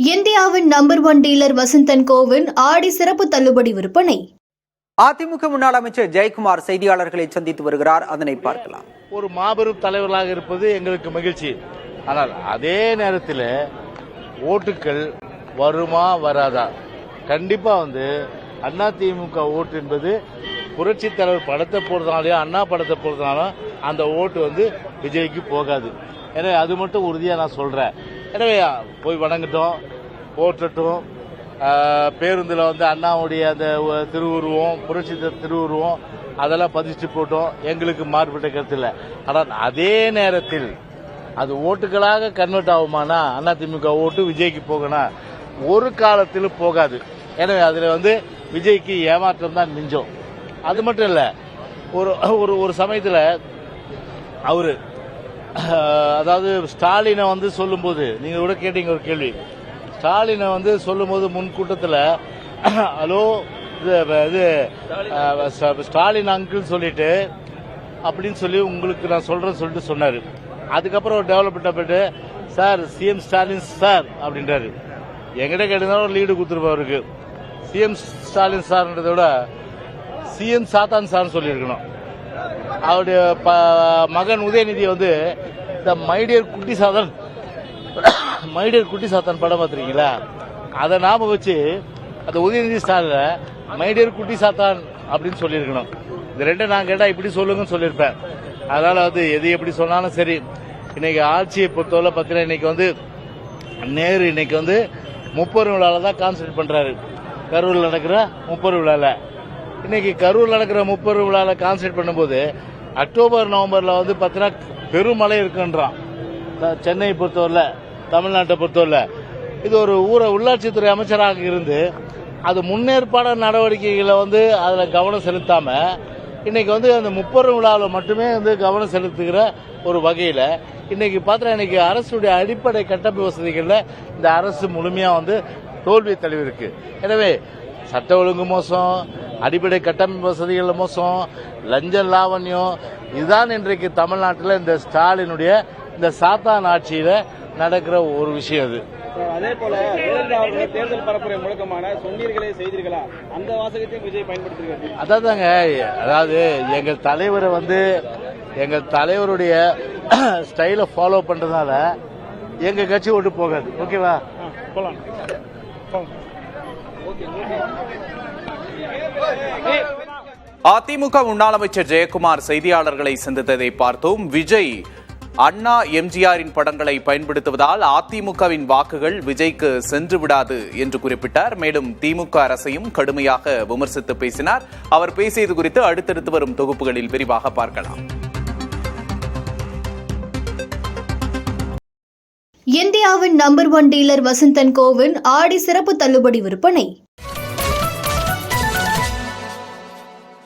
இந்தியாவின் number 1 dealer Vasanth and CoWIN ஆடி சிறப்பு தள்ளுபடி விற்பனை. அதிமுக முன்னாள் அமைச்சர் ஜெயக்குமார் செய்தியாளர்களை சந்தித்து வருகிறார். அதனை பார்க்கலாம். ஒரு மாபெரும் தலைவர்களாக இருப்பது எங்களுக்கு மகிழ்ச்சி. ஆனால் அதே நேரத்தில் ஓட்டுகள் வருமா வராதா? கண்டிப்பா அதிமுக ஓட்டு என்பது புரட்சி தலைவர் படத்தை போறதுனாலயோ அண்ணா படத்தை போறதுனாலும் அந்த ஓட்டு விஜய்க்கு போகாது. எனவே அது மட்டும் உறுதியா நான் சொல்றேன். எனவே போய் வணங்கட்டும், போற்றட்டும். பேருந்துல அண்ணாவுடைய அந்த திருவுருவம், புரட்சி திருவுருவம் அதெல்லாம் பதிச்சு போட்டோம். எங்களுக்கு மாறுபட்ட கருத்து இல்லை. ஆனால் அதே நேரத்தில் அது ஓட்டுகளாக கன்வெர்ட் ஆகுமானா அதிமுக ஓட்டு விஜய்க்கு போகணும், ஒரு காலத்தில் போகாது. எனவே அதுல விஜய்க்கு ஏமாற்றம் தான் மிஞ்சம். அது மட்டும் இல்ல, ஒரு சமயத்தில் அவரு அதாவது ஸ்டாலினை சொல்லும்போது நீங்க கூட கேட்டீங்க ஒரு கேள்வி. ஸ்டாலினை சொல்லும்போது முன் கூட்டத்தில் ஹலோ இது ஸ்டாலின் அங்கிள் சொல்லிட்டு அப்படின்னு சொல்லி உங்களுக்கு நான் சொல்றேன்னு சொல்லிட்டு சொன்னாரு. அதுக்கப்புறம் ஒரு டெவலப்மெண்ட் போயிட்டு சார் சிஎம் ஸ்டாலின் சார் அப்படின்றாரு. எங்கிட்ட கேட்டீங்கன்னா ஒரு லீடு கொடுத்துருப்பவருக்கு சிஎம் ஸ்டாலின் சார்ன்றதை விட சிஎம் சாத்தான் சார்னு சொல்லியிருக்கணும். அவருடைய மகன் உதயநிதி இந்த மைடியர் குட்டி சாத்தான் படம் பார்த்திருக்கீங்களா? அதை நாம வச்சு அந்த உதயநிதி ஸ்டாலின் மைடியர் குட்டி சாத்தான் அப்படின்னு சொல்லியிருக்கணும். இந்த ரெண்டை நான் கேட்டா இப்படி சொல்லுங்கன்னு சொல்லியிருப்பேன். அதனால எது எப்படி சொன்னாலும் சரி, இன்னைக்கு ஆட்சியை பொறுத்தவரை பார்த்தீங்கன்னா இன்னைக்கு நேரு இன்னைக்கு முப்பெரும் விழால தான் கான்சென்ட்ரேட் பண்றாரு. கரூர்ல நடக்கிற முப்பெரும் விழால இன்னைக்கு கரூர் நடக்கிற முப்பெரும் விழால கான்சென்ட்ரேட் பண்ணும்போது அக்டோபர் நவம்பர்ல பார்த்தீங்கன்னா பெருமழை இருக்குன்றான். சென்னையை பொறுத்தவரை, தமிழ்நாட்டை பொறுத்தவரை இது ஒரு உள்ளாட்சித்துறை அமைச்சராக இருந்து அது முன்னேற்பாடு நடவடிக்கைகளை அதுல கவனம் செலுத்தாம இன்னைக்கு அந்த முப்பெரும் விழாவில் மட்டுமே கவனம் செலுத்துகிற ஒரு வகையில இன்னைக்கு பார்த்தா இன்னைக்கு அரசுடைய அடிப்படை கட்டமைப்பு வசதிகள்ல இந்த அரசு முழுமையா தோல்வி தழுவி இருக்கு. எனவே சட்ட ஒழுங்கு மோசம், அடிப்படை கட்டமைப்பு வசதிகள் மோசம், லஞ்ச லாவண்யம், இதுதான் இன்றைக்கு தமிழ்நாட்டில் இந்த ஸ்டாலினுடைய இந்த சாத்தான் ஆட்சியில நடக்கிற ஒரு விஷயம். அது அதே போல தேர்தல் பரப்புரை முழக்கமான சொன்னீர்களே செய்தீர்களா அந்த வாசகத்தையும் விஜய் பயன்படுத்திருக்காரு. அதாவது எங்கள் தலைவரை எங்கள் தலைவருடைய ஸ்டைலை ஃபாலோ பண்றதுனால எங்க கட்சி ஓட்டு போகாது. ஓகேவா? போலாம். அதிமுக முன்னாள் அமைச்சர் ஜெயக்குமார் செய்தியாளர்களை சந்தித்ததை பார்த்தோம். விஜய் அண்ணா எம்ஜிஆரின் படங்களை பயன்படுத்துவதால் அதிமுகவின் வாக்குகள் விஜய்க்கு சென்று விடாது என்று குறிப்பிட்டார். மேலும் திமுக அரசையும் கடுமையாக விமர்சித்து பேசினார். அவர் பேசியது குறித்து அடுத்தடுத்து வரும் தொகுப்புகளில் விரிவாக பார்க்கலாம். இந்தியாவின் number 1 dealer Vasanth and CoWIN ஆடி சிறப்பு தள்ளுபடி விற்பனை.